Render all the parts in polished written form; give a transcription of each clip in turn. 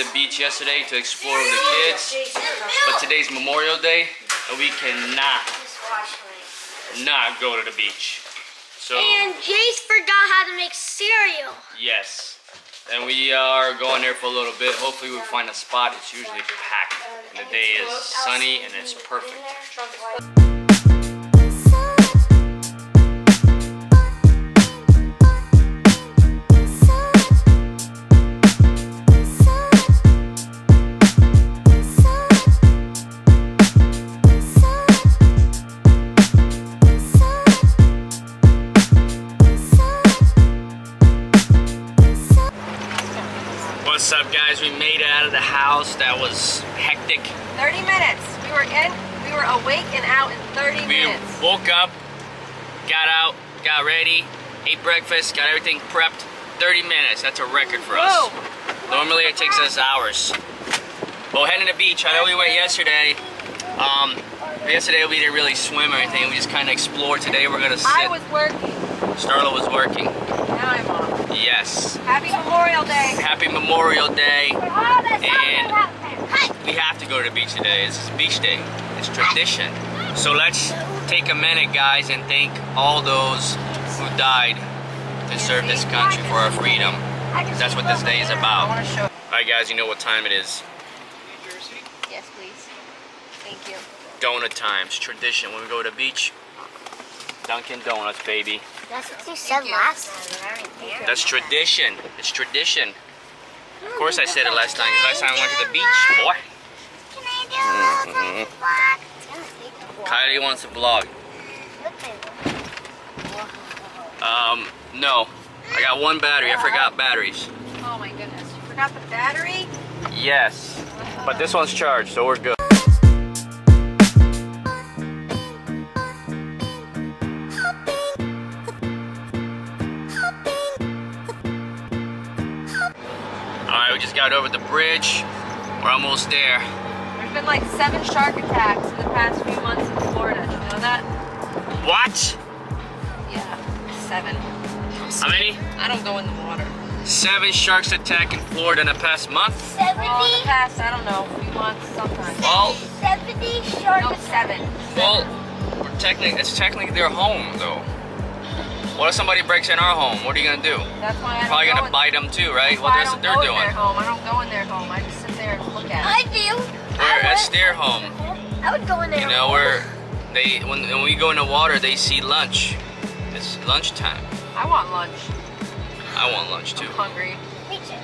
the beach yesterday to explore with the kids, but today's Memorial Day, and we cannot not go to the beach. So, and Jace forgot how to make cereal. Yes. And we are going there for a little bit. Hopefully we'll find a spot. It's usually packed. And the day is sunny and it's perfect. What's up, guys? We made it out of the house. That was hectic. 30 minutes. We were awake and out in 30 minutes. We woke up, got out, got ready, ate breakfast, got everything prepped. 30 minutes. That's a record for us. Whoa. Normally it takes us hours. But we're heading to the beach. I know we went yesterday. Yesterday we didn't really swim or anything. We just kind of explored. Today we're gonna sit. I was working. Starla was working. Now I'm off. Yes. Happy Memorial Day. Happy Memorial Day. And we have to go to the beach today. This is beach day. It's tradition. So let's take a minute, guys, and thank all those who died to serve this country for our freedom. That's what this day is I about. want to show. Alright, guys, you know what time it is. Yes, please. Thank you. Donut times. Tradition. When we go to the beach, Dunkin' Donuts, baby. That's what you said last time. That's tradition. It's tradition. Of course I said it last time. Last time I went to the beach, boy. Can I do a vlog? Kylie wants a vlog. No. I got one battery. I forgot batteries. Oh my goodness. You forgot the battery? Yes. But this one's charged, so we're good. Alright, we just got over the bridge. We're almost there. There's been like 7 shark attacks in the past few months in Florida. Did you know that? What? Yeah, 7. How many? I don't go in the water. 7 sharks attack in Florida in the past month? 70? Well, in the past, I don't know, a few months sometimes. Well, 70 shark No, 7. well, it's technically their home, though. What if somebody breaks in our home? What are you gonna do? That's why I Probably don't gonna go bite them too, right? That's Well, why that's I what don't they're go in doing. their home. I don't go in their home. I just sit there and look at I it. do. That's their home. I would go in there. You know, when we go in the water, they see lunch. It's lunchtime. I want lunch. I want lunch too. I'm hungry. Me too.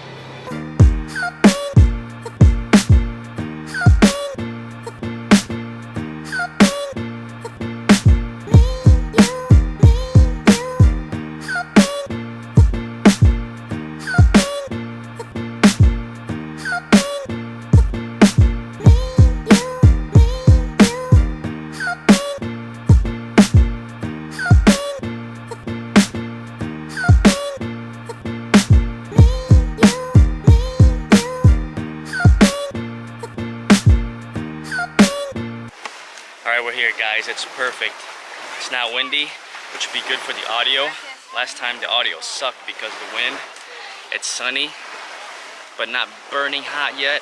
Alright, we're here, guys. It's perfect. It's not windy, which would be good for the audio. Last time the audio sucked because of the wind. It's sunny, but not burning hot yet.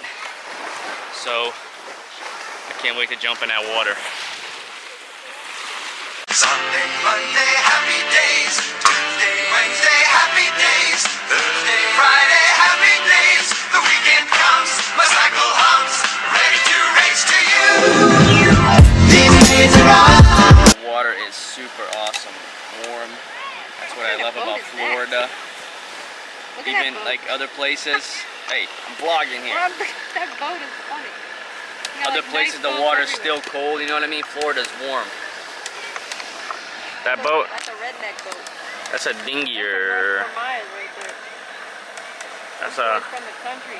So, I can't wait to jump in that water. Sunday, Monday, happy days. Tuesday, Wednesday, happy days. Thursday, Friday, happy days. The weekend comes, my cycle hums, ready to race to you. These days are on. The water is super awesome, warm. That's what I love about Florida. Look at Even that boat. like other places. Hey, I'm vlogging here. That boat is funny. You got, Other like, places nice the boats water's everywhere. still cold, you know what I mean? Florida's warm. That boat, That's a redneck boat. that's a dinghy That's or a Miles right there. that's They're a from the country.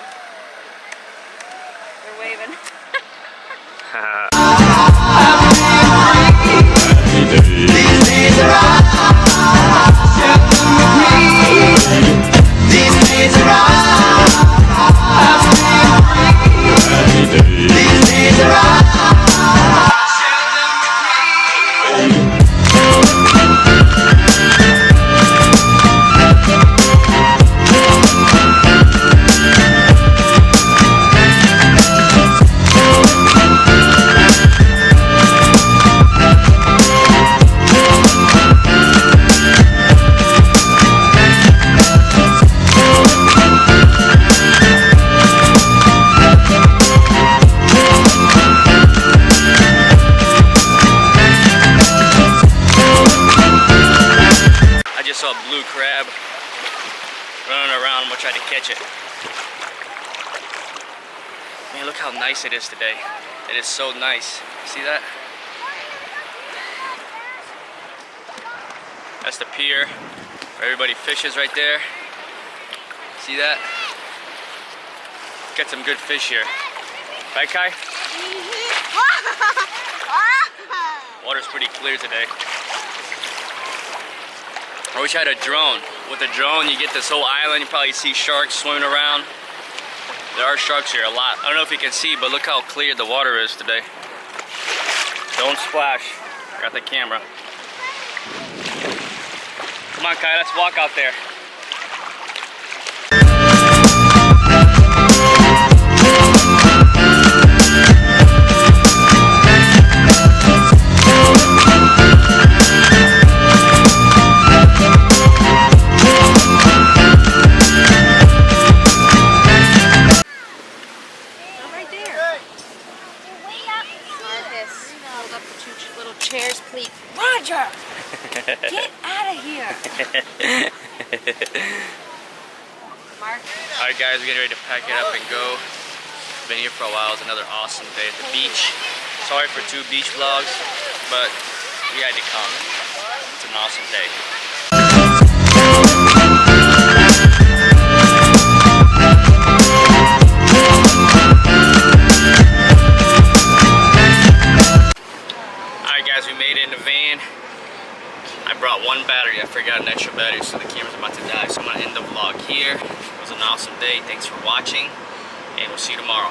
They're waving. These days are on. These days are on. These days are on. saw a blue crab running around. We'll try to catch it. Man, look how nice it is today. It is so nice. See that? That's the pier where everybody fishes right there. See that? Get some good fish here. Right, Kai? Water's pretty clear today. I wish I had a drone. With a drone, you get this whole island. You probably see sharks swimming around. There are sharks here a lot. I don't know if you can see, but look how clear the water is today. Don't splash. Got the camera. Come on, Kai, let's walk out there. Hold up the two little chairs, please. Roger! Get out of here! Mark? Alright guys, we're getting ready to pack it up and go. Been here for a while. It's another awesome day at the beach. Sorry for 2 beach vlogs, but we had to come. It's an awesome day. Guys, we made it in the van. I brought 1 battery. I forgot an extra battery, so the camera's about to die. So I'm gonna end the vlog here. It was an awesome day. Thanks for watching, and we'll see you tomorrow.